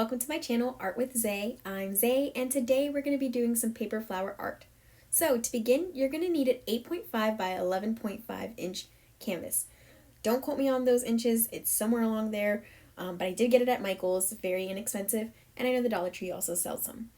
welcome to my channel, Art with Zay. I'm Zay, and today we're going to be doing some paper flower art. So to begin, you're going to need an 8.5 by 11.5 inch canvas. Don't quote me on those inches, it's somewhere along there, but I did get it at Michael's, very inexpensive, and I know the Dollar Tree also sells some.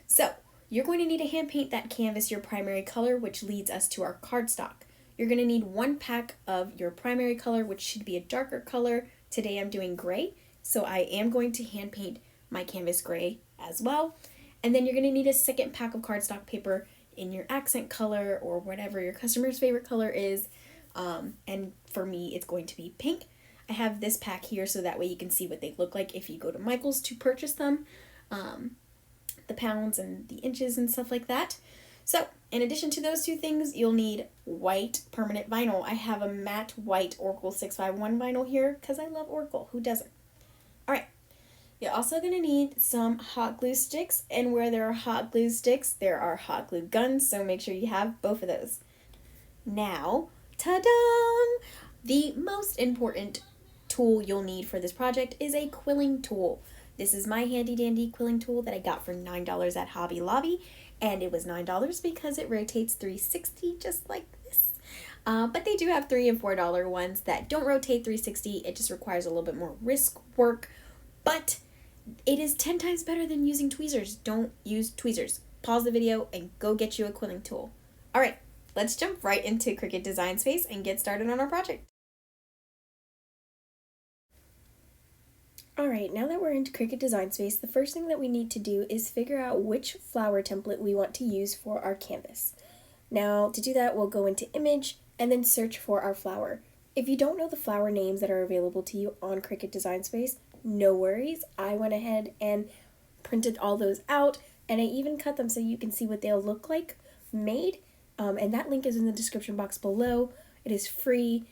So you're going to need to hand paint that canvas your primary color, which leads us to our cardstock. You're going to need one pack of your primary color, which should be a darker color. Today I'm doing gray. So I am going to hand paint my canvas gray as well. And then you're going to need a second pack of cardstock paper in your accent color or whatever your customer's favorite color is. And for me, it's going to be pink. I have this pack here so that way you can see what they look like if you go to Michael's to purchase them. The pounds and the inches and stuff like that. So in addition to those two things, you'll need white permanent vinyl. I have a matte white Oracle 651 vinyl here because I love Oracle. Who doesn't? Alright, you're also going to need some hot glue sticks, and where there are hot glue sticks, there are hot glue guns, so make sure you have both of those. Now, ta-da! The most important tool you'll need for this project is a quilling tool. This is my handy dandy quilling tool that I got for $9 at Hobby Lobby, and it was $9 because it rotates 360 just like this. But they do have $3 and $4 ones that don't rotate 360. It just requires a little bit more wrist work, but it is 10 times better than using tweezers. Don't use tweezers. Pause the video and go get you a quilling tool. All right, let's jump right into Cricut Design Space and get started on our project. All right, now that we're into Cricut Design Space, the first thing that we need to do is figure out which flower template we want to use for our canvas. Now, to do that, we'll go into Image and then search for our flower. If you don't know the flower names that are available to you on Cricut Design Space, no worries. I went ahead and printed all those out, and I even cut them so you can see what they'll look like made. And that link is in the description box below. It is free,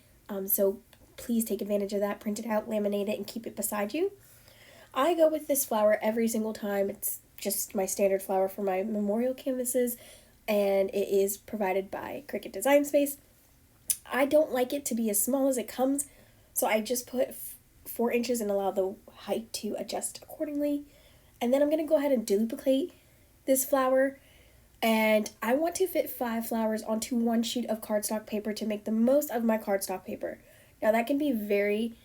so please take advantage of that. Print it out, laminate it, and keep it beside you. I go with this flower every single time. It's just my standard flower for my memorial canvases, and it is provided by Cricut Design Space. I don't like it to be as small as it comes, so I just put 4 inches and allow the height to adjust accordingly. And then I'm going to go ahead and duplicate this flower, and I want to fit 5 flowers onto one sheet of cardstock paper to make the most of my cardstock paper. Now that can be very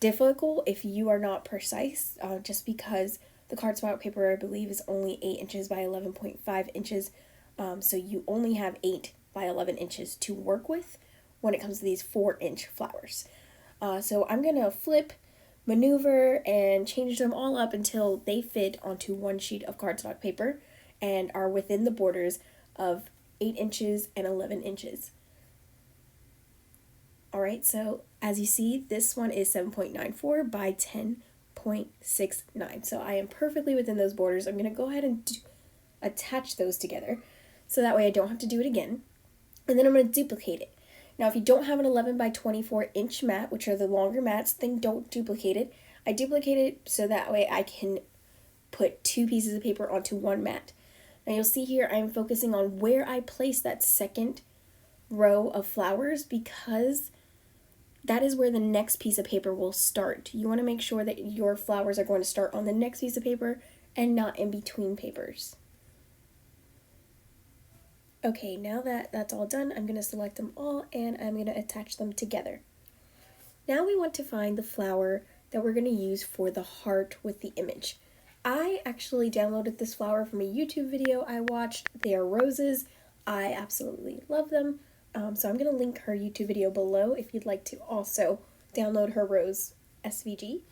difficult if you are not precise, just because the cardstock paper I believe is only 8 inches by 11.5 inches, so you only have 8 by 11 inches to work with when it comes to these 4-inch flowers. So I'm going to flip, maneuver, and change them all up until they fit onto one sheet of cardstock paper and are within the borders of 8 inches and 11 inches. Alright, so as you see, this one is 7.94 by 10.69. So I am perfectly within those borders. I'm going to go ahead and attach those together so that way I don't have to do it again. And then I'm going to duplicate it. Now, if you don't have an 11 by 24 inch mat, which are the longer mats, then don't duplicate it. I duplicate it so that way I can put 2 pieces of paper onto one mat. Now you'll see here I am focusing on where I place that second row of flowers because that is where the next piece of paper will start. You want to make sure that your flowers are going to start on the next piece of paper and not in between papers. Okay, now that that's all done, I'm going to select them all and I'm going to attach them together. Now we want to find the flower that we're going to use for the heart with the image. I actually downloaded this flower from a YouTube video I watched. They are roses. I absolutely love them. So I'm going to link her YouTube video below if you'd like to also download her rose SVG.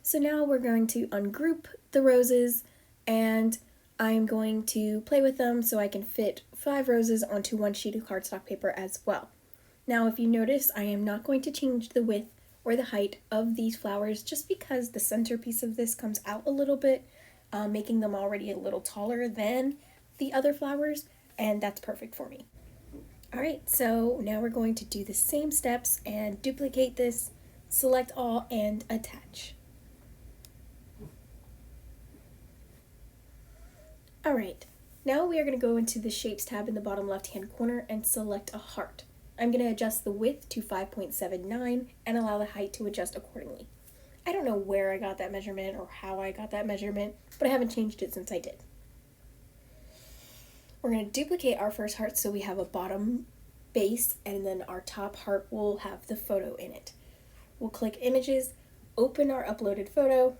So now we're going to ungroup the roses, and I'm going to play with them so I can fit 5 roses onto one sheet of cardstock paper as well. Now if you notice, I am not going to change the width or the height of these flowers just because the centerpiece of this comes out a little bit, making them already a little taller than the other flowers, and that's perfect for me. Alright, so now we're going to do the same steps and duplicate this, select all, and attach. Alright, now we are going to go into the Shapes tab in the bottom left hand corner and select a heart. I'm going to adjust the width to 5.79 and allow the height to adjust accordingly. I don't know where I got that measurement or how I got that measurement, but I haven't changed it since I did. We're going to duplicate our first heart so we have a bottom base, and then our top heart will have the photo in it. We'll click Images, open our uploaded photo,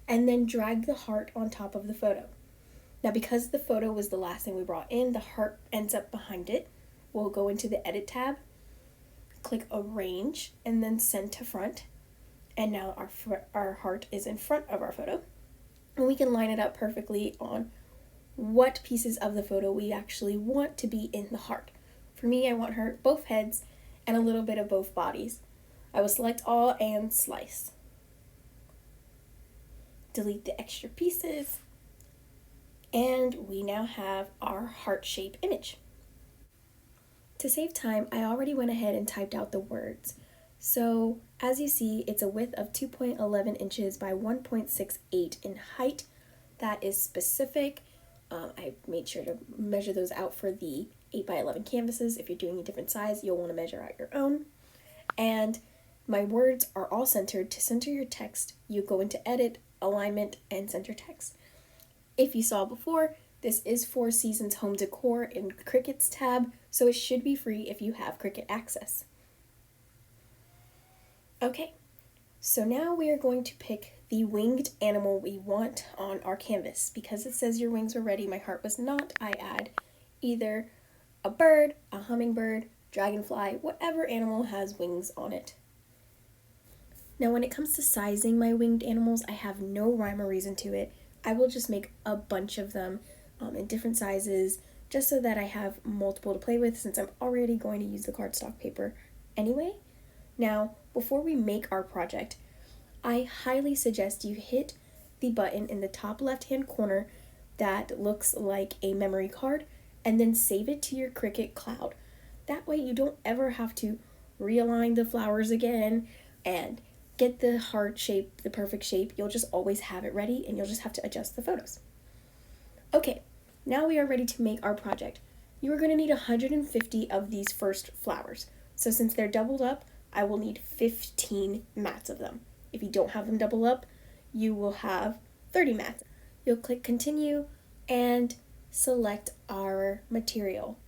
and then drag the heart on top of the photo. Now, because the photo was the last thing we brought in, the heart ends up behind it. We'll go into the Edit tab, click Arrange, and then Send to Front. And now our heart is in front of our photo. And we can line it up perfectly on what pieces of the photo we actually want to be in the heart. For me, I want both heads and a little bit of both bodies. I will select all and slice. Delete the extra pieces. And we now have our heart shape image. To save time, I already went ahead and typed out the words. So as you see, it's a width of 2.11 inches by 1.68 in height. That is specific. I made sure to measure those out for the 8x11 canvases. If you're doing a different size, you'll want to measure out your own. And my words are all centered. To center your text, you go into Edit, Alignment, and Center Text. If you saw before, this is Four Seasons Home Decor in Cricut's tab, so it should be free if you have Cricut access. Okay, so now we are going to pick the winged animal we want on our canvas. Because it says your wings were ready, my heart was not, I add either a bird, a hummingbird, dragonfly, whatever animal has wings on it. Now when it comes to sizing my winged animals, I have no rhyme or reason to it. I will just make a bunch of them in different sizes, just so that I have multiple to play with, since I'm already going to use the cardstock paper anyway. Now, before we make our project, I highly suggest you hit the button in the top left-hand corner that looks like a memory card, and then save it to your Cricut cloud. That way you don't ever have to realign the flowers again and get the heart shape, the perfect shape. You'll just always have it ready, and you'll just have to adjust the photos. Okay, now we are ready to make our project. You are going to need 150 of these first flowers. So since they're doubled up, I will need 15 mats of them. If you don't have them double up, you will have 30 mats. You'll click Continue and select our material.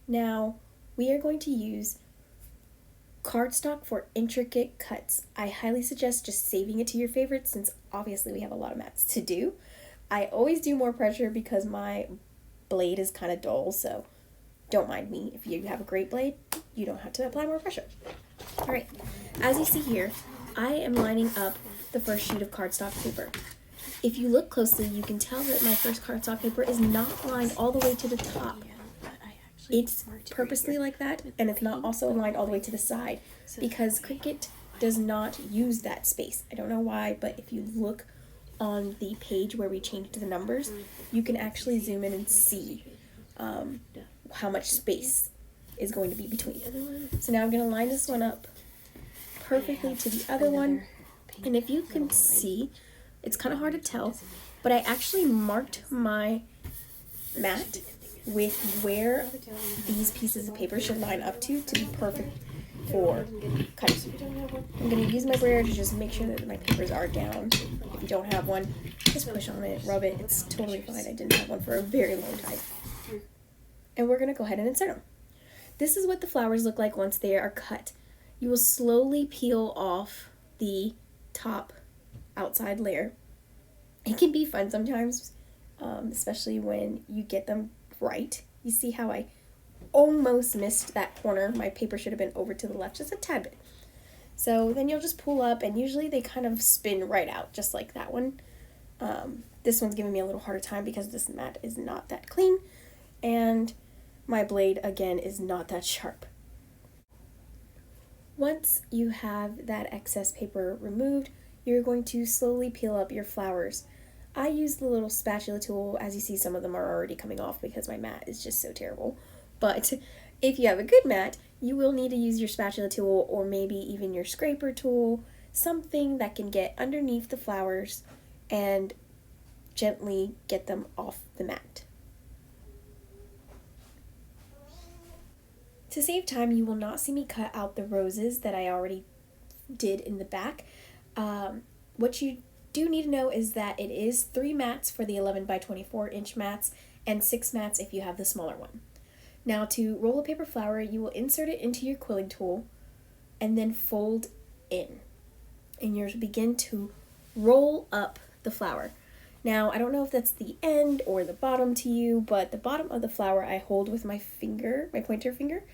Now, we are going to use cardstock for intricate cuts. I highly suggest just saving it to your favorites, since obviously we have a lot of mats to do. I always do more pressure because my blade is kind of dull, so don't mind me. If you have a great blade, you don't have to apply more pressure. Alright, as you see here, I am lining up the first sheet of cardstock paper. If you look closely, you can tell that my first cardstock paper is not lined all the way to the top. It's purposely like that, and it's not also aligned all the way to the side, because Cricut does not use that space. I don't know why, but if you look on the page where we changed the numbers, you can actually zoom in and see how much space is going to be between. So now I'm going to line this one up perfectly to the other one, and if you can see, it's kind of hard to tell, but I actually marked my mat with where these pieces of paper should line up to be perfect for cutting. I'm going to use my brayer to just make sure that my papers are down. If you don't have one, just push on it, rub it, it's totally fine. I didn't have one for a very long time. And we're going to go ahead and insert them. This is what the flowers look like once they are cut. You will slowly peel off the top outside layer. It can be fun sometimes, especially when you get them right. You see how I almost missed that corner. My paper should have been over to the left just a tad bit. So then you'll just pull up, and usually they kind of spin right out, just like that one. This one's giving me a little harder time because this mat is not that clean, and my blade, again, is not that sharp. Once you have that excess paper removed, you're going to slowly peel up your flowers. I use the little spatula tool. As you see, some of them are already coming off because my mat is just so terrible. But if you have a good mat, you will need to use your spatula tool, or maybe even your scraper tool, something that can get underneath the flowers and gently get them off the mat. To save time, you will not see me cut out the roses that I already did in the back. What you do need to know is that it is 3 mats for the 11 by 24 inch mats and 6 mats if you have the smaller one. Now to roll a paper flower, you will insert it into your quilling tool and then fold in. And you'll begin to roll up the flower. Now, I don't know if that's the end or the bottom to you, but the bottom of the flower I hold with my finger, my pointer finger,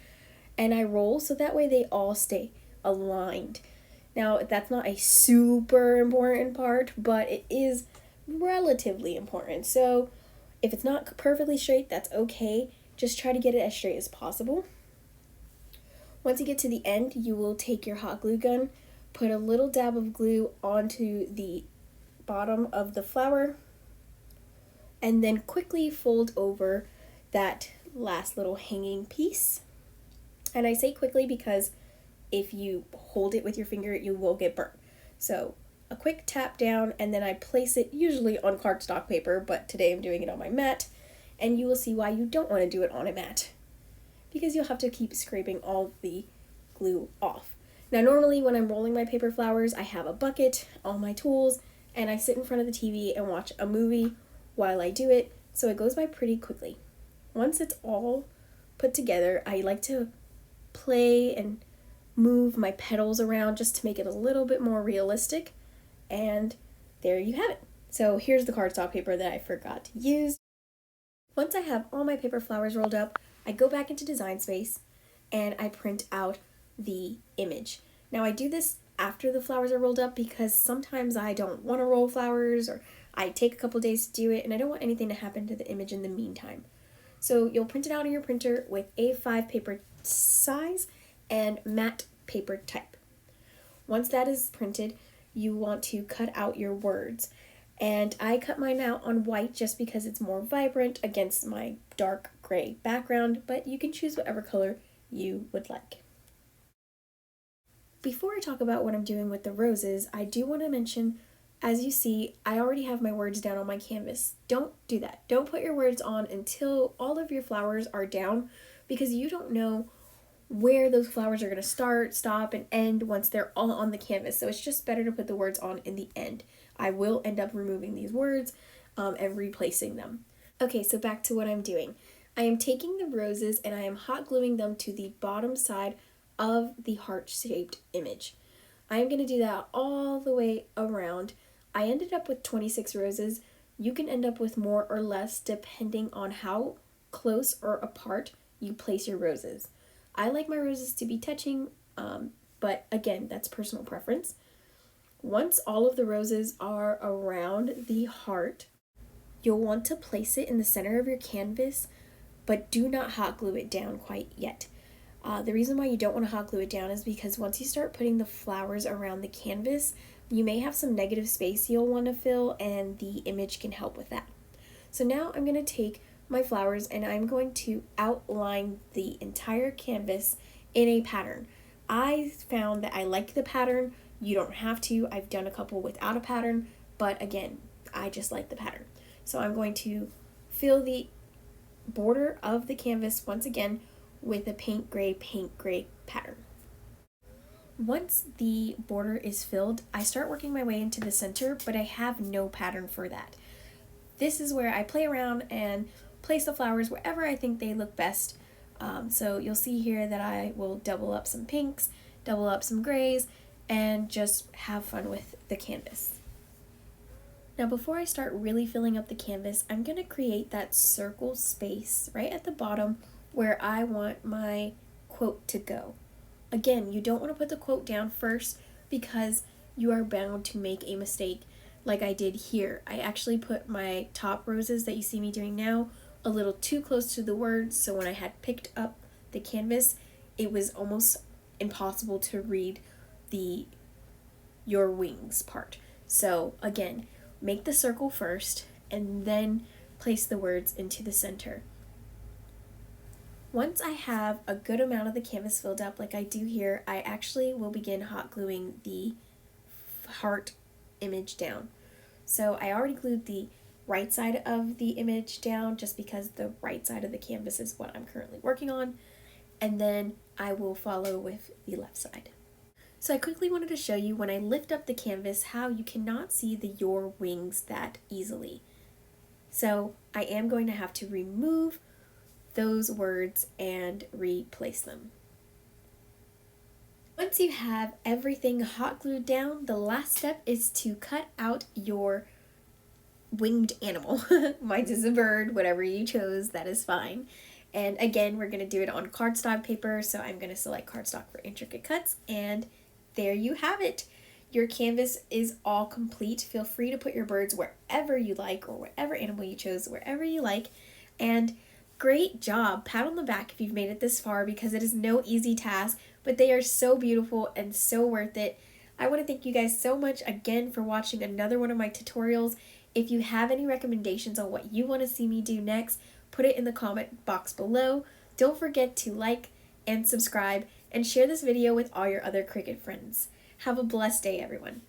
and I roll so that way they all stay aligned. Now, that's not a super important part, but it is relatively important. So, if it's not perfectly straight, that's okay. Just try to get it as straight as possible. Once you get to the end, you will take your hot glue gun, put a little dab of glue onto the bottom of the flower, and then quickly fold over that last little hanging piece. And I say quickly because if you hold it with your finger, you will get burnt. So a quick tap down, and then I place it usually on cardstock paper, but today I'm doing it on my mat, and you will see why you don't want to do it on a mat, because you'll have to keep scraping all the glue off. Now normally when I'm rolling my paper flowers, I have a bucket, all my tools, and I sit in front of the TV and watch a movie while I do it, so it goes by pretty quickly. Once it's all put together, I like to play and move my petals around just to make it a little bit more realistic, and there you have it. So here's the cardstock paper that I forgot to use. Once I have all my paper flowers rolled up, I go back into Design Space and I print out the image. Now I do this after the flowers are rolled up because sometimes I don't want to roll flowers, or I take a couple days to do it and I don't want anything to happen to the image in the meantime. So you'll print it out on your printer with A5 paper size and matte paper type. Once that is printed, you want to cut out your words. And I cut mine out on white just because it's more vibrant against my dark gray background, but you can choose whatever color you would like. Before I talk about what I'm doing with the roses, I do want to mention, as you see, I already have my words down on my canvas. Don't do that. Don't put your words on until all of your flowers are down, because you don't know where those flowers are going to start, stop, and end once they're all on the canvas. So it's just better to put the words on in the end. I will end up removing these words and replacing them. Okay, so back to what I'm doing. I am taking the roses and I am hot gluing them to the bottom side of the heart-shaped image. I am going to do that all the way around. I ended up with 26 roses. You can end up with more or less depending on how close or apart you place your roses. I like my roses to be touching, but again, that's personal preference. Once all of the roses are around the heart, you'll want to place it in the center of your canvas, but do not hot glue it down quite yet. The reason why you don't want to hot glue it down is because once you start putting the flowers around the canvas, you may have some negative space you'll want to fill, and the image can help with that. So now I'm going to take my flowers and I'm going to outline the entire canvas in a pattern. I found that I like the pattern. You don't have to. I've done a couple without a pattern, but again, I just like the pattern. So I'm going to fill the border of the canvas once again with a paint gray pattern. Once the border is filled, I start working my way into the center, but I have no pattern for that. This is where I play around and place the flowers wherever I think they look best. So you'll see here that I will double up some pinks, double up some grays, and just have fun with the canvas. Now before I start really filling up the canvas, I'm going to create that circle space right at the bottom where I want my quote to go. Again, you don't want to put the quote down first because you are bound to make a mistake like I did here. I actually put my top roses that you see me doing now a little too close to the words, so when I had picked up the canvas, it was almost impossible to read the your wings part. So again, make the circle first and then place the words into the center. Once I have a good amount of the canvas filled up like I do here, I actually will begin hot gluing the heart image down. So I already glued the right side of the image down just because the right side of the canvas is what I'm currently working on, and then I will follow with the left side. So I quickly wanted to show you when I lift up the canvas how you cannot see the your wings that easily. So I am going to have to remove those words and replace them. Once you have everything hot glued down, the last step is to cut out your winged animal. Mine is a bird, whatever you chose, that is fine. And again, we're going to do it on cardstock paper, so I'm going to select cardstock for intricate cuts, and there you have it. Your canvas is all complete. Feel free to put your birds wherever you like, or whatever animal you chose, wherever you like. And great job. Pat on the back if you've made it this far, because it is no easy task, but they are so beautiful and so worth it. I want to thank you guys so much again for watching another one of my tutorials. If you have any recommendations on what you want to see me do next, put it in the comment box below. Don't forget to like and subscribe and share this video with all your other Cricut friends. Have a blessed day, everyone.